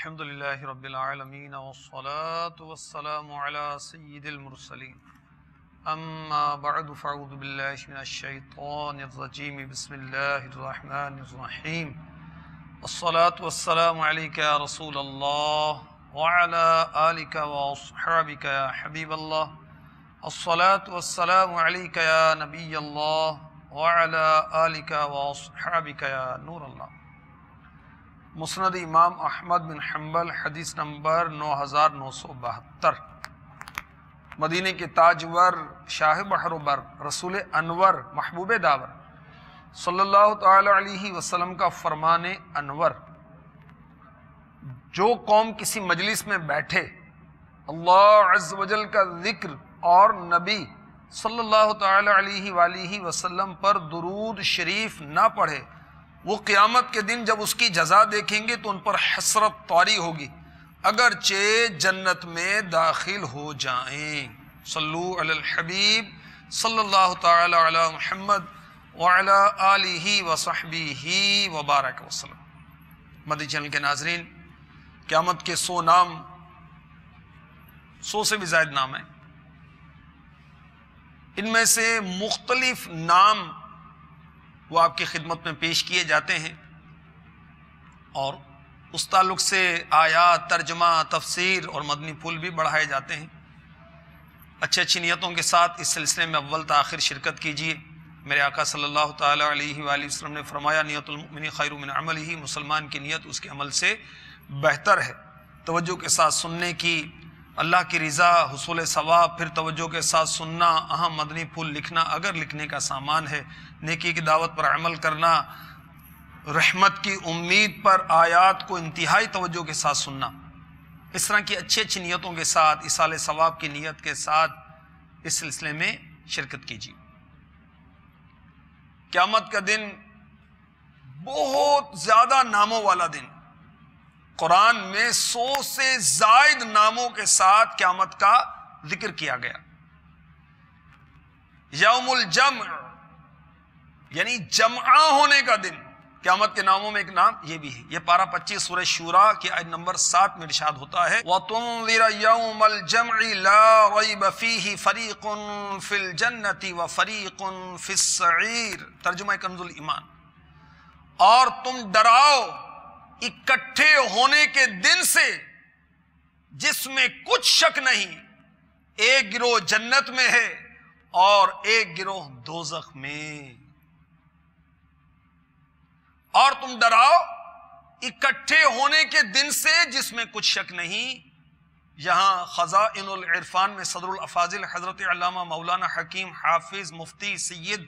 الحمد للہ رب العالمین والصلاة والسلام علی سید المرسلین اما بعد فاعوذ باللہ من الشیطان الرجیم بسم اللہ الرحمن الرحیم الصلاة والسلام علیک یا رسول اللہ وعلی آلک واصحابک یا حبیب اللہ الصلاة والسلام علیک یا نبی اللہ وعلی آلک واصحابک یا نور اللہ۔ مسند امام احمد بن حنبل حدیث نمبر 9972۔ مدینہ کے تاجور شاہ بحر و بر رسول انور محبوب داور صلی اللہ تعالی علیہ وسلم کا فرمان انور، جو قوم کسی مجلس میں بیٹھے اللہ عز و جل کا ذکر اور نبی صلی اللہ تعالی علیہ وآلہ وسلم پر درود شریف نہ پڑھے، وہ قیامت کے دن جب اس کی جزا دیکھیں گے تو ان پر حسرت طاری ہوگی، اگرچہ جنت میں داخل ہو جائیں۔ صلو علی الحبیب صلی اللہ تعالی علی محمد وعلی آلہ وصحبہ وبارک وسلم۔ مدنی چینل کے ناظرین، قیامت کے 100 نام، 100 سے بھی زائد نام ہیں، ان میں سے مختلف نام وہ آپ کی خدمت میں پیش کیے جاتے ہیں، اور اس تعلق سے آیات، ترجمہ، تفسیر اور مدنی پھول بھی بڑھائے جاتے ہیں۔ اچھی نیتوں کے ساتھ اس سلسلے میں اول تا آخر شرکت کیجیے۔ میرے آقا صلی اللہ تعالی علیہ وآلہ وسلم نے فرمایا، نیت المؤمن خیر من عملہ، مسلمان کی نیت اس کے عمل سے بہتر ہے۔ توجہ کے ساتھ سننے کی، اللہ کی رضا، حصول ثواب، پھر توجہ کے ساتھ سننا، اہم مدنی پھول لکھنا اگر لکھنے کا سامان ہے، نیکی کی دعوت پر عمل کرنا، رحمت کی امید پر آیات کو انتہائی توجہ کے ساتھ سننا، اس طرح کی اچھی نیتوں کے ساتھ، ایصال ثواب کی نیت کے ساتھ اس سلسلے میں شرکت کیجیے۔ قیامت کا دن بہت زیادہ ناموں والا دن، قرآن میں 100 سے زائد ناموں کے ساتھ قیامت کا ذکر کیا گیا۔ یوم الجمع یعنی جمع ہونے کا دن، قیامت کے ناموں میں ایک نام یہ بھی ہے۔ یہ پارہ 25 سورہ شورى کی آیت نمبر 7 میں ارشاد ہوتا ہے، وَتُنذِرَ يَوْمَ الْجَمْعِ لَا رَيْبَ فِيهِ فَرِيقٌ فِي الْجَنَّةِ وَفَرِيقٌ فِي السَّعِيرِ۔ ترجمہ کنز الایمان۔ اور تم ڈراؤ اکٹھے ہونے کے دن سے جس میں کچھ شک نہیں، ایک گروہ جنت میں ہے اور ایک گروہ دوزخ میں۔ اور تم ڈراؤ اکٹھے ہونے کے دن سے جس میں کچھ شک نہیں۔ یہاں خزائن العرفان میں صدر الافاضل حضرت علامہ مولانا حکیم حافظ مفتی سید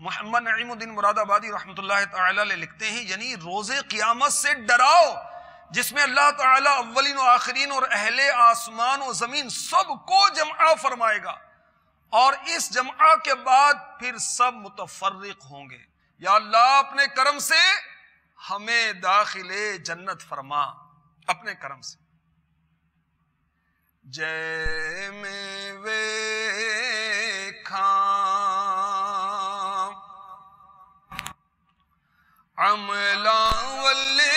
محمد نعیم الدین مراد آبادی رحمۃ اللہ تعالی علیہ لکھتے ہیں، یعنی روز قیامت سے ڈراؤ جس میں اللہ تعالی اولین و آخرین اور اہل آسمان و زمین سب کو جمع فرمائے گا، اور اس جمع کے بعد پھر سب متفرق ہوں گے۔ یا اللہ اپنے کرم سے ہمیں داخل جنت فرما، اپنے کرم سے۔ جے میں ویکھاں عملاں والے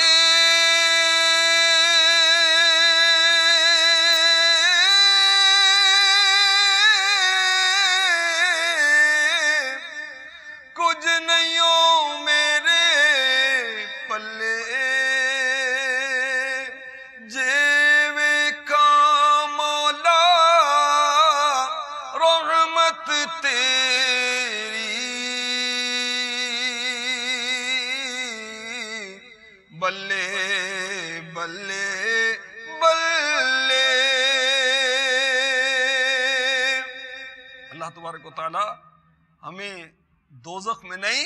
کچھ نہیں ہو میرے پلے، جے ویکھاں مولا رحمت تیری، بلے بلے بلے۔ اللہ تبارک و تعالی ہمیں دوزخ میں نہیں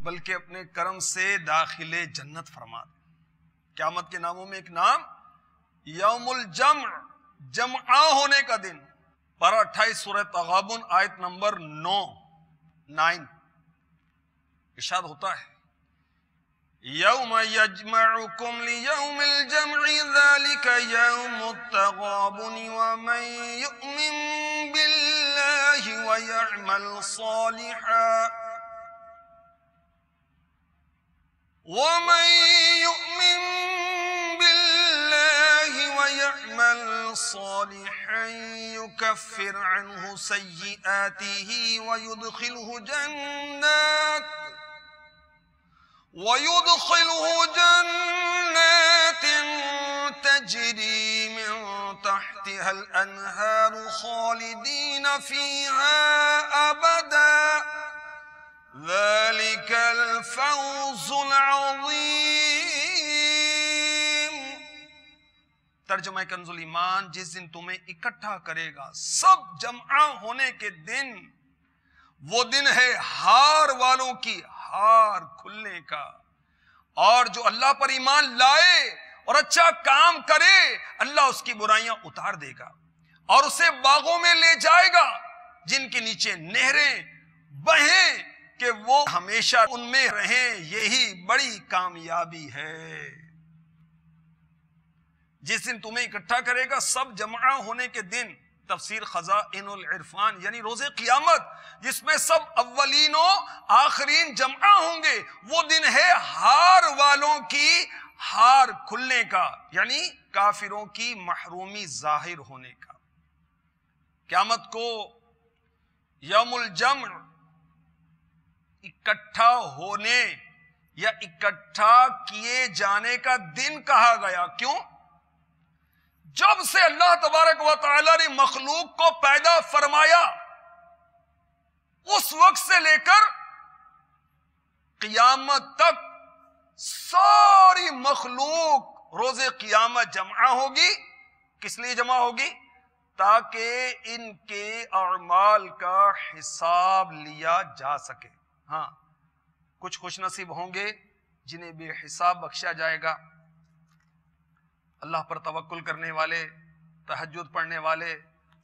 بلکہ اپنے کرم سے داخل جنت فرما دے۔ قیامت کے ناموں میں ایک نام یوم الجمع، جمع ہونے کا دن۔ پارہ 28 سورہ تغابن آیت نمبر 9 ارشاد ہوتا ہے، یوم یجمعکم لیوم الجمع ذالک یوم التغابن ومن یؤمن باللہ ویعمل صالحا ومن يؤمن بالله صالحا يكفر عنه سيئاته ويدخله جنات تجري من تحتها الأنهار خالدين فيها أبدا ذلك الفوز العظیم۔ ترجمہ کنزُ الایمان، جس دن تمہیں اکٹھا کرے گا سب جمع ہونے کے دن، وہ دن ہے ہار والوں کی ہار کھلنے کا، اور جو اللہ پر ایمان لائے اور اچھا کام کرے اللہ اس کی برائیاں اتار دے گا اور اسے باغوں میں لے جائے گا جن کے نیچے نہریں بہیں کہ وہ ہمیشہ ان میں رہیں، یہی بڑی کامیابی ہے۔ جس دن تمہیں اکٹھا کرے گا سب جمع ہونے کے دن، تفسیر خزائن العرفان، یعنی روز قیامت جس میں سب اولین و آخرین جمع ہوں گے، وہ دن ہے ہار والوں کی ہار کھلنے کا، یعنی کافروں کی محرومی ظاہر ہونے کا۔ قیامت کو یوم الجمع اکٹھا ہونے یا اکٹھا کیے جانے کا دن کہا گیا، کیوں؟ جب سے اللہ تبارک و تعالی نے مخلوق کو پیدا فرمایا اس وقت سے لے کر قیامت تک ساری مخلوق روز قیامت جمع ہوگی۔ کس لیے جمع ہوگی؟ تاکہ ان کے اعمال کا حساب لیا جا سکے۔ ہاں، کچھ خوش نصیب ہوں گے جنہیں بے حساب بخشا جائے گا، اللہ پر توکل کرنے والے، تہجد پڑھنے والے،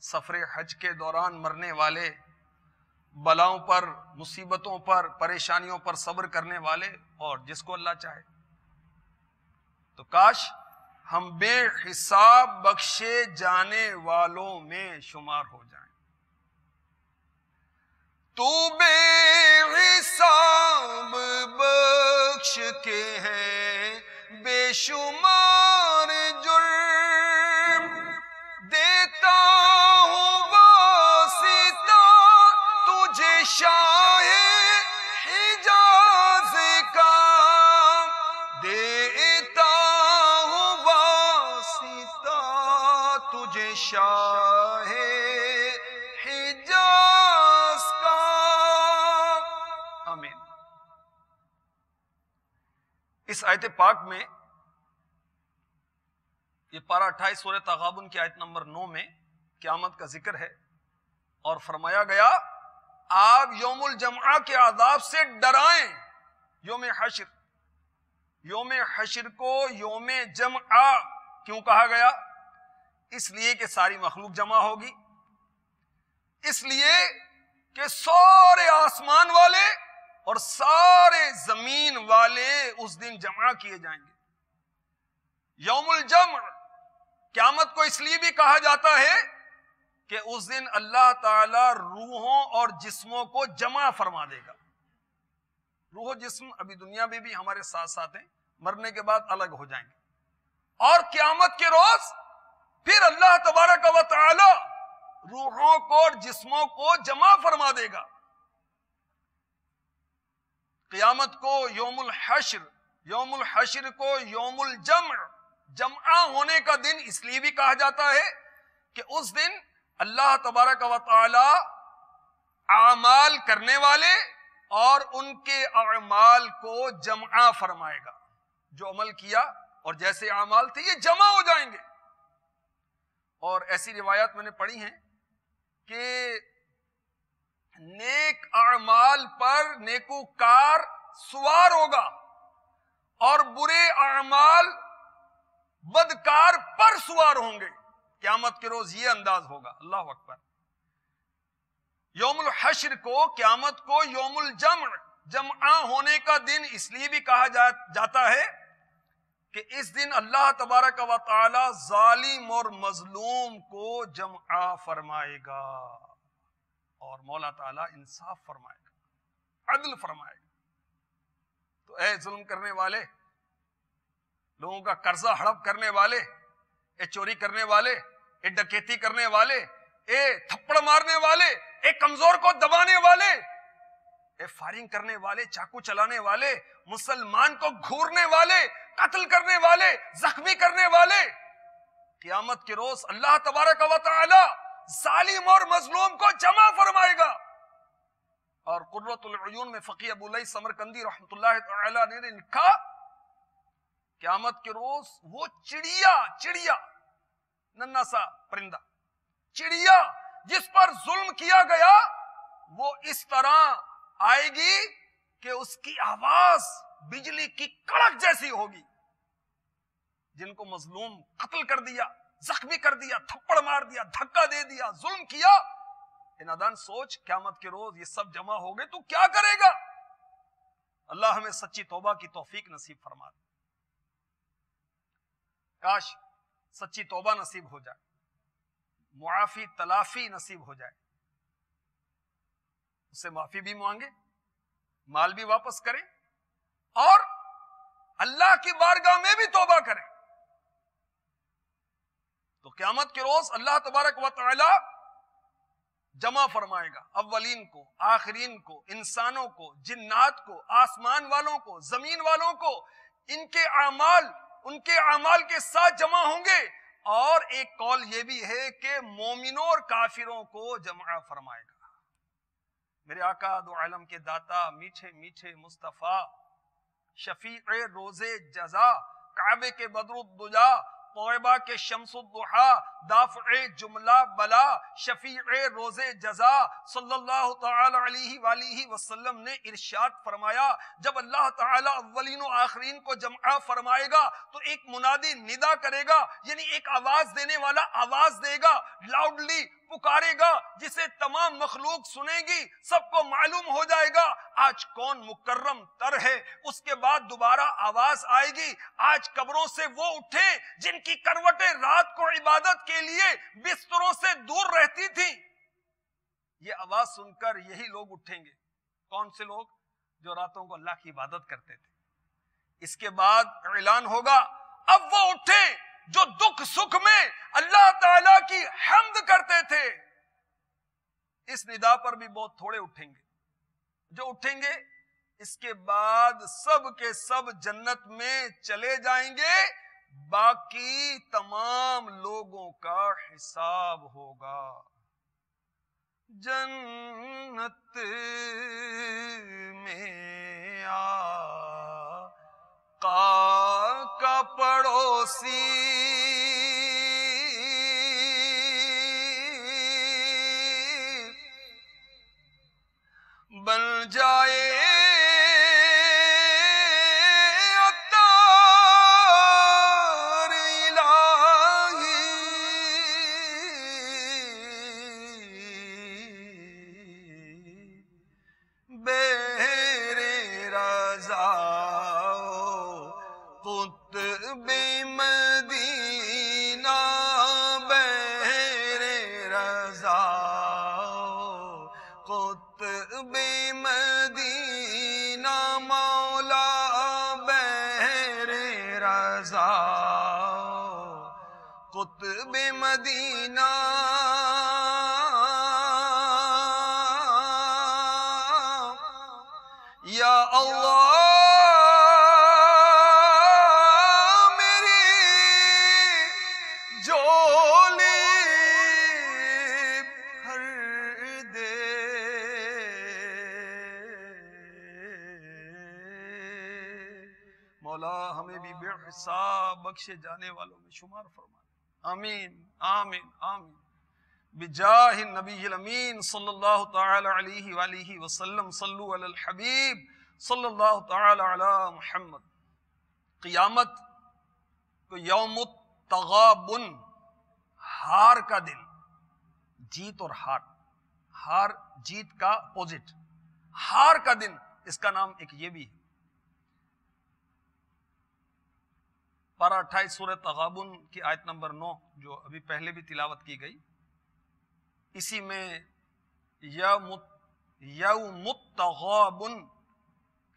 سفر حج کے دوران مرنے والے، بلاؤں پر، مصیبتوں پر، پریشانیوں پر صبر کرنے والے، اور جس کو اللہ چاہے۔ تو کاش ہم بے حساب بخشے جانے والوں میں شمار ہو جائیں۔ تو بے حساب بخش کے ہے بے شمار جرم، دیتا ہوں واسطہ تجھے شاہ حجاز کا، دیتا ہوں واسطہ تجھے شاہ حجاز کا۔ آمین۔ اس آیت پاک میں، یہ پارہ 28 سورہ تغابن کی آیت نمبر 9 میں قیامت کا ذکر ہے، اور فرمایا گیا آپ یوم الجمعہ کے عذاب سے ڈرائیں۔ یوم حشر، یوم حشر کو یوم جمعہ کیوں کہا گیا؟ اس لیے کہ ساری مخلوق جمع ہوگی، اس لیے کہ سارے آسمان والے اور سارے زمین والے اس دن جمع کیے جائیں گے۔ یوم الجمع قیامت کو اس لیے بھی کہا جاتا ہے کہ اس دن اللہ تعالی روحوں اور جسموں کو جمع فرما دے گا۔ روح و جسم ابھی دنیا میں بھی ہمارے ساتھ ساتھ ہیں، مرنے کے بعد الگ ہو جائیں گے، اور قیامت کے روز پھر اللہ تبارک و تعالی روحوں کو اور جسموں کو جمع فرما دے گا۔ قیامت کو یوم الحشر، یوم الحشر کو یوم الجمع، جمع ہونے کا دن اس لیے بھی کہا جاتا ہے کہ اس دن اللہ تبارک و تعالی اعمال کرنے والے اور ان کے اعمال کو جمع فرمائے گا۔ جو عمل کیا اور جیسے اعمال تھے یہ جمع ہو جائیں گے۔ اور ایسی روایات میں نے پڑھی ہیں کہ نیک اعمال پر نیکوکار سوار ہوگا اور برے اعمال بدکار پر سوار ہوں گے۔ قیامت کے روز یہ انداز ہوگا۔ اللہ اکبر۔ یوم الحشر کو، قیامت کو یوم الجمع، جمع ہونے کا دن اس لیے بھی کہا جاتا ہے کہ اس دن اللہ تبارک و تعالی ظالم اور مظلوم کو جمع فرمائے گا، اور مولا تعالی انصاف فرمائے گا، عدل فرمائے گا۔ تو اے ظلم کرنے والے، لوگوں کا قرضہ ہڑپ کرنے والے، اے چوری کرنے والے، اے ڈکیتی کرنے والے، اے تھپڑ مارنے والے، اے کمزور کو دبانے والے، اے فائرنگ کرنے والے، چاقو چلانے والے، مسلمان کو گھورنے والے، قتل کرنے والے، زخمی کرنے والے، قیامت کے روز اللہ تبارک و تعالی ظالم اور مظلوم کو جمع فرمائے گا۔ اور قرۃ العیون میں فقیہ ابو لیث سمرقندی رحمۃ اللہ تعالی نے لکھا، قیامت کے روز وہ چڑیا ننھا سا پرندہ، چڑیا جس پر ظلم کیا گیا، وہ اس طرح آئے گی کہ اس کی آواز بجلی کی کڑک جیسی ہوگی۔ جن کو مظلوم قتل کر دیا، زخمی کر دیا، تھپڑ مار دیا، دھکا دے دیا، ظلم کیا، اے نادان سوچ قیامت کے روز یہ سب جمع ہو گئے تو کیا کرے گا؟ اللہ ہمیں سچی توبہ کی توفیق نصیب فرما دے۔ کاش سچی توبہ نصیب ہو جائے، معافی تلافی نصیب ہو جائے، اس سے معافی بھی مانگے، مال بھی واپس کریں، اور اللہ کی بارگاہ میں بھی توبہ کریں، تو قیامت کے روز اللہ تبارک و تعالی جمع فرمائے گا اولین کو، آخرین کو، انسانوں کو، جنات کو، آسمان والوں کو، زمین والوں کو، ان کے اعمال کے ساتھ جمع ہوں گے، اور ایک قول یہ بھی ہے کہ مومنوں اور کافروں کو جمع فرمائے گا۔ میرے آقا دو عالم کے داتا، میٹھے میٹھے مصطفیٰ، شفیع روز جزا، کعبے کے بدر الدجا، طیبہ کے شمس الضحا، دافع جملہ بلا، شفیع روز جزا صلی اللہ تعالی علیہ وآلہ وسلم نے ارشاد فرمایا، جب اللہ تعالی اولین و آخرین کو جمع فرمائے گا تو ایک منادی ندا کرے گا، یعنی ایک آواز دینے والا آواز دے گا، لاؤڈلی پکارے گا، جسے تمام مخلوق سنے گی، سب کو معلوم ہو جائے گا آج کون مکرم تر ہے۔ اس کے بعد دوبارہ آواز آئے گی، آج قبروں سے وہ اٹھے جن کی کروٹیں رات کو عبادت کے لیے بستروں سے دور رہتی تھی۔ یہ آواز سن کر یہی لوگ اٹھیں گے۔ کون سے لوگ؟ جو راتوں کو اللہ کی عبادت کرتے تھے۔ اس کے بعد اعلان ہوگا، اب وہ اٹھے جو دکھ سکھ میں اللہ تعالی کی حمد کرتے تھے۔ اس ندا پر بھی بہت تھوڑے اٹھیں گے جو اٹھیں گے۔ اس کے بعد سب کے سب جنت میں چلے جائیں گے، باقی تمام لوگوں کا حساب ہوگا۔ جنت میں آقا کا پڑوسی بن جائے قطب مدینہ یا اللہ میری جھولی بھر دے، مولا ہمیں بھی بے حساب بخشے جانے والوں میں شمار فرما۔ آمین آمین آمین بجاہ النبی الامین صلی اللہ تعالی علیہ وآلہ وسلم۔ صلو علی الحبیب صلی اللہ تعالی علی محمد۔ قیامت کو یوم التغابن، ہار کا دن، جیت اور ہار، ہار جیت کا اپوزٹ، ہار کا دن، اس کا نام ایک یہ بھی ہے۔ پارہ 28 سورہ تغابن کی آیت نمبر 9 جو ابھی پہلے بھی تلاوت کی گئی، اسی میں یوم التغابن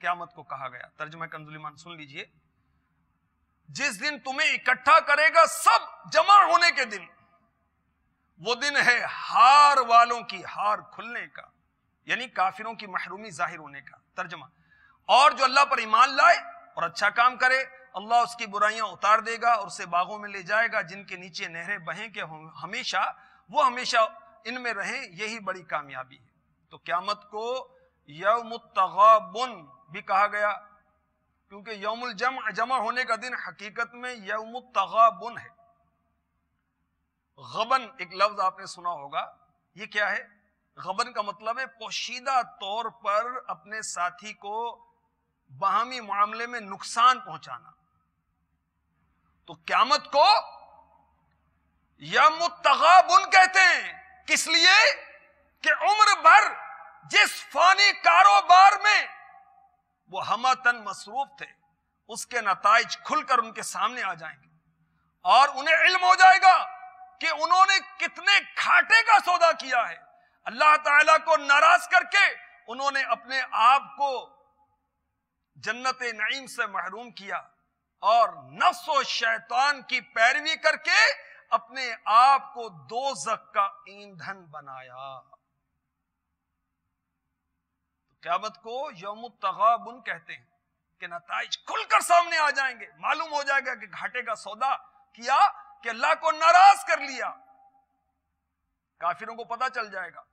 قیامت کو کہا گیا۔ ترجمہ کنز الایمان سن لیجئے، جس دن تمہیں اکٹھا کرے گا سب جمع ہونے کے دن، وہ دن ہے ہار والوں کی ہار کھلنے کا، یعنی کافروں کی محرومی ظاہر ہونے کا ترجمہ، اور جو اللہ پر ایمان لائے اور اچھا کام کرے اللہ اس کی برائیاں اتار دے گا اور اسے باغوں میں لے جائے گا جن کے نیچے نہریں بہیں کہ وہ ہمیشہ ان میں رہیں، یہی بڑی کامیابی ہے۔ تو قیامت کو یوم التغابن بھی کہا گیا کیونکہ یوم الجمع جمع ہونے کا دن حقیقت میں یوم التغابن ہے۔ غبن ایک لفظ آپ نے سنا ہوگا، یہ کیا ہے؟ غبن کا مطلب ہے پوشیدہ طور پر اپنے ساتھی کو باہمی معاملے میں نقصان پہنچانا۔ تو قیامت کو یوم التغابن کہتے ہیں، کس لیے کہ عمر بھر جس فانی کاروبار میں وہ ہمتن مصروف تھے اس کے نتائج کھل کر ان کے سامنے آ جائیں گے اور انہیں علم ہو جائے گا کہ انہوں نے کتنے گھاٹے کا سودا کیا ہے۔ اللہ تعالیٰ کو ناراض کر کے انہوں نے اپنے آپ کو جنت نعیم سے محروم کیا اور نفس و شیطان کی پیروی کر کے اپنے آپ کو دوزخ کا ایندھن بنایا۔ قیامت کو یوم التغابن کہتے ہیں کہ نتائج کھل کر سامنے آ جائیں گے، معلوم ہو جائے گا کہ گھاٹے کا سودا کیا، کہ اللہ کو ناراض کر لیا۔ کافروں کو پتہ چل جائے گا،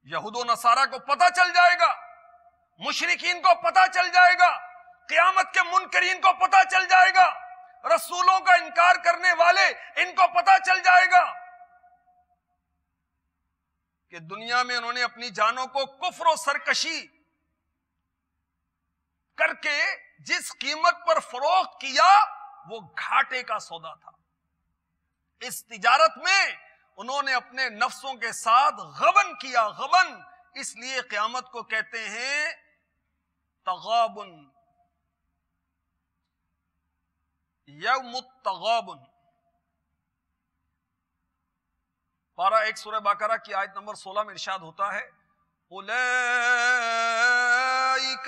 یہود و نصارہ کو پتہ چل جائے گا، مشرکین کو پتہ چل جائے گا، قیامت کے منکرین کو پتہ چل جائے گا، رسولوں کا انکار کرنے والے ان کو پتہ چل جائے گا کہ دنیا میں انہوں نے اپنی جانوں کو کفر و سرکشی کر کے جس قیمت پر فروخت کیا وہ گھاٹے کا سودا تھا۔ اس تجارت میں انہوں نے اپنے نفسوں کے ساتھ غبن کیا۔ غبن اس لیے قیامت کو کہتے ہیں تغابن، یوم التغابن۔ پارہ 1 سورہ بقرہ کی آیت نمبر 16 میں ارشاد ہوتا ہے اولئک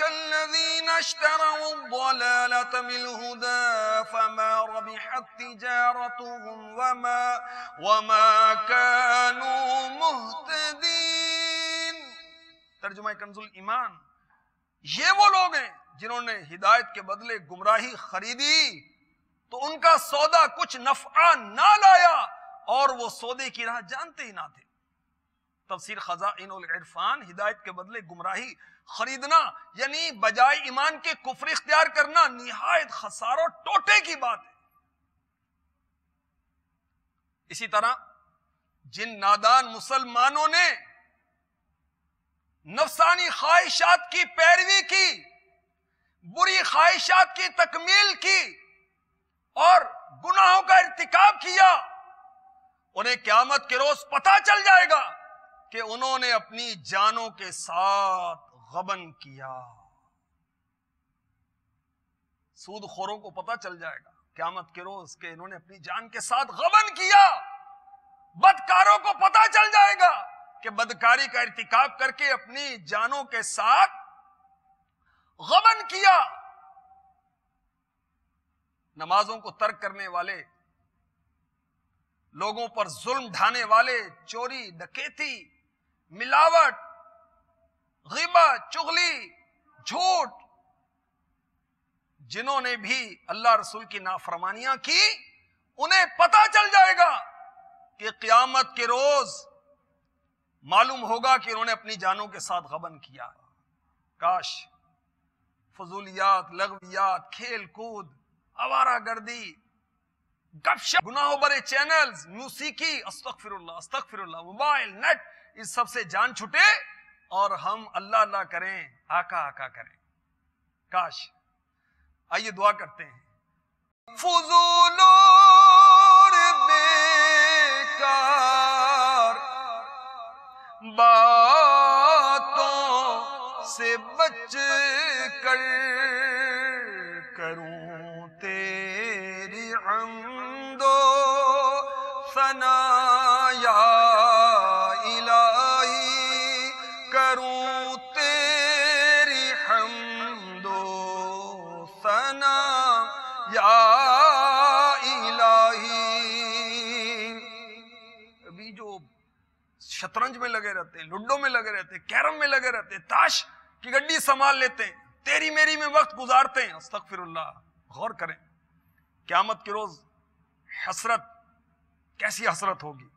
الذین اشتروا الضلالة بالہدى فما ربحت تجارتهم وما كانوا مہتدین۔ ترجمہ کنز الایمان، یہ وہ لوگ ہیں جنہوں نے ہدایت کے بدلے گمراہی خریدی تو ان کا سودا کچھ نفع نہ لایا اور وہ سودے کی راہ جانتے ہی نہ تھے۔ تفسیر خزائن العرفان، ہدایت کے بدلے گمراہی خریدنا یعنی بجائے ایمان کے کفر اختیار کرنا نہایت خسارہ اور ٹوٹے کی بات ہے۔ اسی طرح جن نادان مسلمانوں نے نفسانی خواہشات کی پیروی کی، بری خواہشات کی تکمیل کی اور گناہوں کا ارتکاب کیا، انہیں قیامت کے روز پتہ چل جائے گا کہ انہوں نے اپنی جانوں کے ساتھ غبن کیا۔ سود خوروں کو پتہ چل جائے گا قیامت کے روز کہ انہوں نے اپنی جان کے ساتھ غبن کیا۔ بدکاروں کو پتہ چل جائے گا کہ بدکاری کا ارتکاب کر کے اپنی جانوں کے ساتھ غبن کیا۔ نمازوں کو ترک کرنے والے، لوگوں پر ظلم ڈھانے والے، چوری ڈکیتی، ملاوٹ، غیبت، چغلی، جھوٹ، جنہوں نے بھی اللہ رسول کی نافرمانیاں کی، انہیں پتہ چل جائے گا کہ قیامت کے روز معلوم ہوگا کہ انہوں نے اپنی جانوں کے ساتھ غبن کیا۔ کاش فضولیات، لغویات، کھیل کود، آوارہ گردی، گپ شپ، گناہوں برے چینلز، موسیقی، استغفر اللہ، موبائل، نیٹ، اس سب سے جان چھٹے اور ہم اللہ اللہ کریں، آقا آقا کریں۔ کاش۔ آئیے دعا کرتے ہیں۔ فضول اور بیکار باتوں سے بچ کر کروں تیری حمد و ثنا یا الہی، کروں تیری حمد و ثنا یا الہی۔ شطرنج میں لگے رہتے ہیں، لڈو میں لگے رہتے ہیں، کیرم میں لگے رہتے ہیں، تاش کی گڈی سنبھال لیتے ہیں، تیری میری میں وقت گزارتے ہیں. استغفر اللہ. غور کریں قیامت کے روز حسرت، کیسی حسرت ہوگی.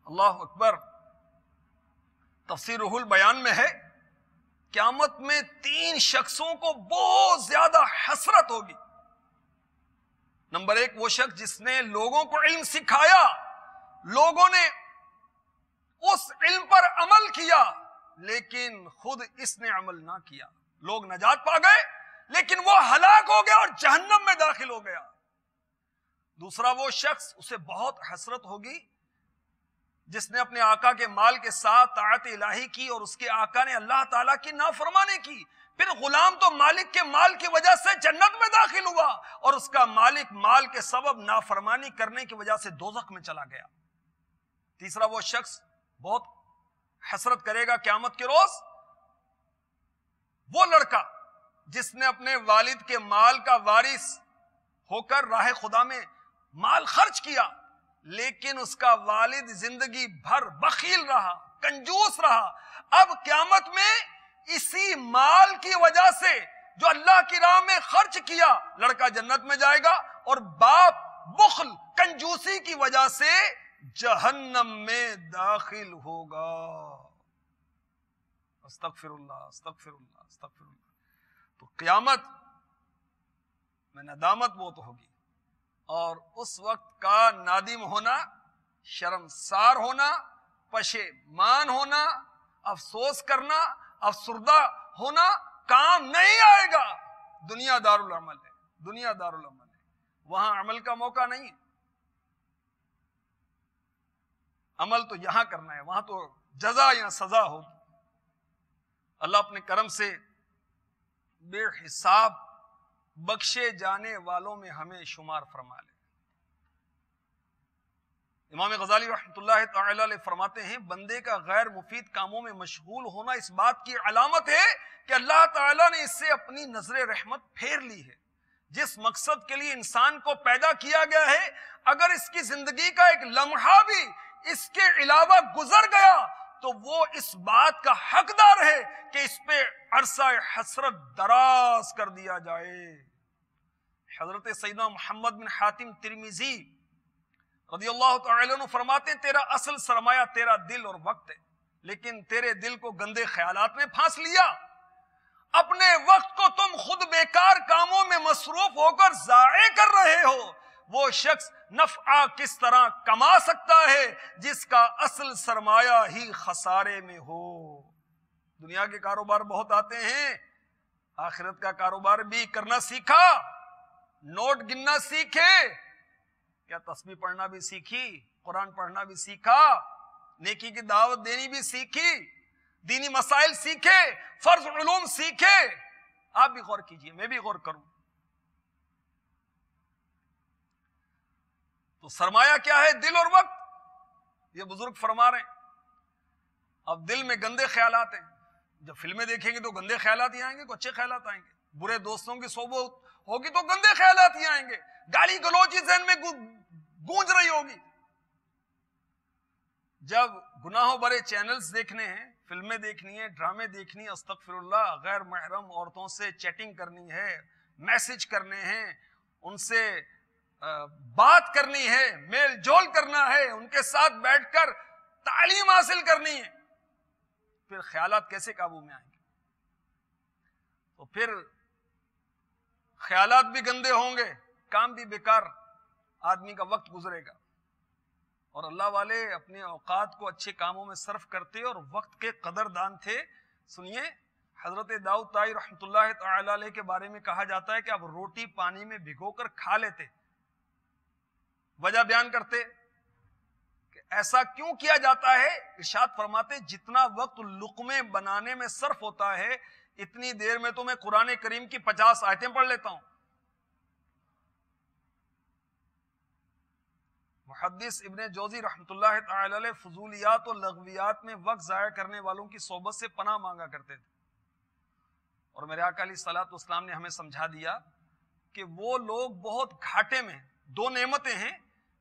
اللہ اکبر. تفسیر روح البیان میں ہے قیامت میں 3 شخصوں کو بہت زیادہ حسرت ہوگی. نمبر 1 وہ شخص جس نے لوگوں کو علم سکھایا، لوگوں نے اس علم پر عمل کیا لیکن خود اس نے عمل نہ کیا. لوگ نجات پا گئے لیکن وہ ہلاک ہو گیا اور جہنم میں داخل ہو گیا. دوسرا وہ شخص، اسے بہت حسرت ہوگی جس نے اپنے آقا کے مال کے ساتھ طاعت الہی کی اور اس کے آقا نے اللہ تعالیٰ کی نافرمانی کی. پھر غلام تو مالک کے مال کی وجہ سے جنت میں داخل ہوا اور اس کا مالک مال کے سبب نافرمانی کرنے کی وجہ سے دوزخ میں چلا گیا. تیسرا وہ شخص بہت حسرت کرے گا قیامت کے روز، وہ لڑکا جس نے اپنے والد کے مال کا وارث ہو کر راہ خدا میں مال خرچ کیا لیکن اس کا والد زندگی بھر بخیل رہا، کنجوس رہا. اب قیامت میں اسی مال کی وجہ سے جو اللہ کی راہ میں خرچ کیا، لڑکا جنت میں جائے گا اور باپ بخل کنجوسی کی وجہ سے جہنم میں داخل ہوگا. استغفر اللہ استغفر اللہ استغفر اللہ. تو قیامت میں ندامت بہت ہوگی اور اس وقت کا نادم ہونا، شرمسار ہونا، پشیمان ہونا، افسوس کرنا، افسردہ ہونا کام نہیں آئے گا. دنیا دارالعمل ہے، دنیا دارالعمل ہے، وہاں عمل کا موقع نہیں ہے. عمل تو یہاں کرنا ہے، وہاں تو جزا یا سزا ہوگی. اللہ اپنے کرم سے بے حساب بخشے جانے والوں میں ہمیں شمار فرما لے. امام غزالی رحمۃ اللہ تعالی علیہ فرماتے ہیں بندے کا غیر مفید کاموں میں مشغول ہونا اس بات کی علامت ہے کہ اللہ تعالیٰ نے اس سے اپنی نظر رحمت پھیر لی ہے. جس مقصد کے لیے انسان کو پیدا کیا گیا ہے اگر اس کی زندگی کا ایک لمحہ بھی اس کے علاوہ گزر گیا تو وہ اس بات کا حقدار ہے کہ اس پہ عرصہ حسرت دراز کر دیا جائے. حضرت سیدنا محمد بن حاتم ترمذی رضی اللہ تعالی عنہ فرماتے ہیں تیرا اصل سرمایہ تیرا دل اور وقت ہے، لیکن تیرے دل کو گندے خیالات نے پھانس لیا. اپنے وقت کو تم خود بیکار کاموں میں مصروف ہو کر ضائع کر رہے ہو. وہ شخص نفع کس طرح کما سکتا ہے جس کا اصل سرمایہ ہی خسارے میں ہو. دنیا کے کاروبار بہت آتے ہیں، آخرت کا کاروبار بھی کرنا سیکھا، نوٹ گننا سیکھے. کیا تسبیح پڑھنا بھی سیکھی، قرآن پڑھنا بھی سیکھا، نیکی کی دعوت دینی بھی سیکھی، دینی مسائل سیکھے، فرض علوم سیکھے. آپ بھی غور کیجئے، میں بھی غور کروں. تو سرمایہ کیا ہے؟ دل اور وقت. یہ بزرگ فرما رہے ہیں. اب دل میں گندے خیالات ہیں، جب فلمیں دیکھیں گے تو گندے خیالات ہی آئیں گے، کوئی اچھے خیالات آئیں گے. برے دوستوں کی صحبت ہوگی تو گندے خیالات ہی آئیں گے، گالی گلوچ ذہن میں گونج رہی ہوگی. جب گناہوں بھرے چینلز دیکھنے ہیں، فلمیں دیکھنی ہے، ڈرامے دیکھنی ہے، استغفر اللہ، غیر محرم عورتوں سے چیٹنگ کرنی ہے، میسج کرنے ہیں، ان سے بات کرنی ہے، میل جول کرنا ہے، ان کے ساتھ بیٹھ کر تعلیم حاصل کرنی ہے، پھر خیالات کیسے قابو میں آئیں گے؟ تو پھر خیالات بھی گندے ہوں گے، کام بھی بیکار، آدمی کا وقت گزرے گا. اور اللہ والے اپنے اوقات کو اچھے کاموں میں صرف کرتے اور وقت کے قدردان تھے. سنیے حضرت داؤد طائی رحمۃ اللہ تعالی علیہ کے بارے میں کہا جاتا ہے کہ اب روٹی پانی میں بھگو کر کھا لیتے. وجہ بیان کرتے کہ ایسا کیوں کیا جاتا ہے. ارشاد فرماتے جتنا وقت لقمے بنانے میں صرف ہوتا ہے اتنی دیر میں تو میں قرآن کریم کی 50 آیتیں پڑھ لیتا ہوں. محدث ابن جوزی رحمۃ اللہ تعالی علیہ فضولیات اور لغویات میں وقت ضائع کرنے والوں کی صحبت سے پناہ مانگا کرتے تھے. اور میرے آقا علیہ الصلوۃ والسلام نے ہمیں سمجھا دیا کہ وہ لوگ بہت گھاٹے میں ہیں. 2 نعمتیں ہیں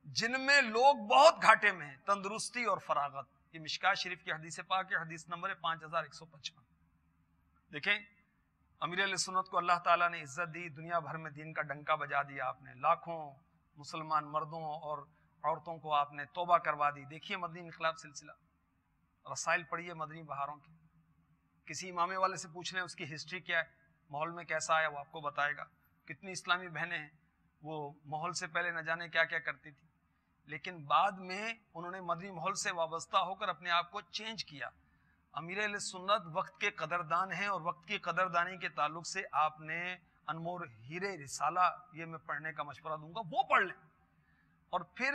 جن میں لوگ بہت گھاٹے میں ہیں، تندرستی اور فراغت. یہ مشکات شریف کی حدیث پاک ہے، حدیث نمبر 5155۔ دیکھیں امیر اہل سنت کو اللہ تعالیٰ نے عزت دی، دنیا بھر میں دین کا ڈنکا بجا دیا آپ نے، لاکھوں مسلمان مردوں اور عورتوں کو آپ نے توبہ کروا دی۔ دیکھیے مدنی انقلاب سلسلہ، رسائل پڑھیے مدنی بہاروں کی، کسی امامے والے سے پوچھ لیں اس کی ہسٹری کیا ہے، ماحول میں کیسا آیا، وہ آپ کو بتائے گا۔ کتنی اسلامی بہنیں ہیں وہ ماحول سے پہلے نہ جانے کیا کیا کرتی تھی، لیکن بعد میں انہوں نے مدنی ماحول سے وابستہ ہو کر اپنے آپ کو چینج کیا۔ امیر اہل سنت وقت کے قدردان ہیں، اور وقت کی قدردانی کے تعلق سے آپ نے انمول ہیرے رسالہ یہ میں پڑھنے کا مشورہ دوں گا، وہ پڑھ لیں، اور پھر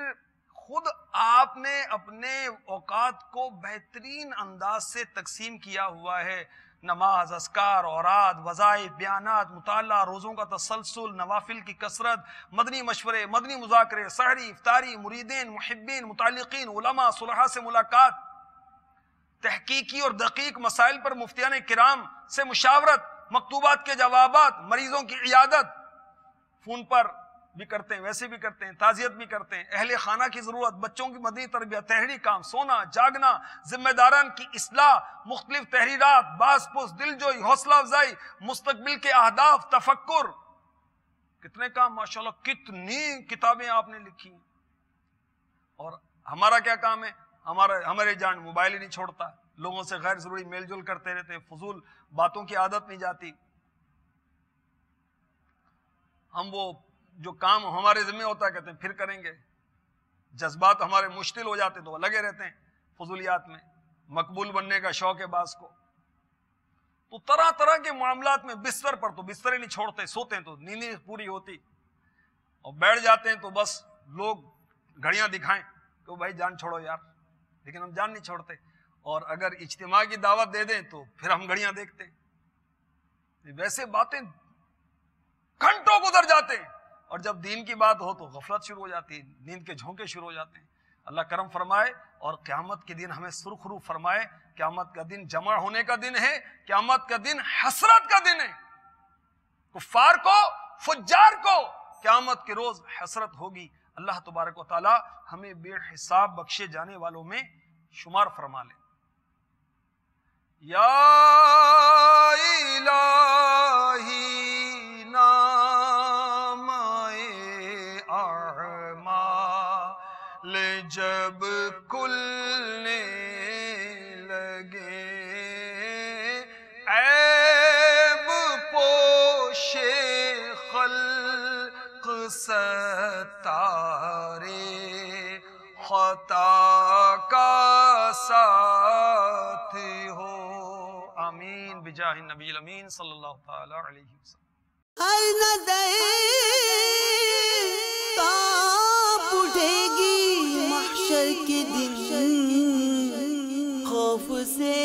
خود آپ نے اپنے اوقات کو بہترین انداز سے تقسیم کیا ہوا ہے۔ نماز، اذکار، اوراد، وظائف، بیانات، مطالعہ، روزوں کا تسلسل، نوافل کی کثرت، مدنی مشورے، مدنی مذاکرے، سحری، افطاری، مریدین، محبین، متعلقین، علماء، صلحاء سے ملاقات، تحقیقی اور دقیق مسائل پر مفتیان کرام سے مشاورت، مکتوبات کے جوابات، مریضوں کی عیادت، فون پر بھی کرتے ہیں، ویسے بھی کرتے ہیں، تعزیت بھی کرتے ہیں، اہل خانہ کی ضرورت، بچوں کی مدنی تربیت، تحریری کام، سونا، جاگنا، ذمہ داران کی اصلاح، مختلف تحریرات، باز پوس، دل جوئی، حوصلہ افزائی، مستقبل کے اہداف، تفکر، کتنے کام ماشاءاللہ، کتنی کتابیں آپ نے لکھی ہیں۔ اور ہمارا کیا کام ہے؟ ہمارے جان موبائل ہی نہیں چھوڑتا، لوگوں سے غیر ضروری میل جول کرتے رہتے ہیں، فضول باتوں کی عادت نہیں جاتی۔ ہم وہ جو کام ہمارے ذمہ ہوتا ہے کہتے ہیں پھر کریں گے، جذبات ہمارے مشتعل ہو جاتے تو وہ لگے رہتے ہیں فضولیات میں، مقبول بننے کا شوق ہے بعض کو، تو طرح طرح کے معاملات میں بستر پر تو بستر ہی نہیں چھوڑتے، سوتے ہیں تو نیند ہی پوری ہوتی، اور بیٹھ جاتے ہیں تو بس لوگ گھڑیاں دکھائیں تو بھائی جان چھوڑو یار، لیکن ہم جان نہیں چھوڑتے، اور اگر اجتماع کی دعوت دے دیں تو پھر ہم گھڑیاں دیکھتے ہیں۔ ویسے باتیں گھنٹوں گزر جاتے ہیں، اور جب دین کی بات ہو تو غفلت شروع ہو جاتی ہے، نیند کے جھونکے شروع ہو جاتے ہیں۔ اللہ کرم فرمائے اور قیامت کے دن ہمیں سرخرو فرمائے۔ قیامت کا دن جمع ہونے کا دن ہے، قیامت کا دن حسرت کا دن ہے، کفار کو، فجار کو قیامت کے روز حسرت ہوگی۔ اللہ تبارک و تعالی ہمیں بے حساب بخشے جانے والوں میں شمار فرما لے۔ یا الہی نام اعمال جب کھلنے لگے، عیب پوش خلق ستارے، خطا کا ساتھ ہو، آمین بجاہ النبی الامین صلی اللہ تعالی علیہ وسلم۔ ہر نظر کانپ اٹھے گی محشر کے دن، خوف سے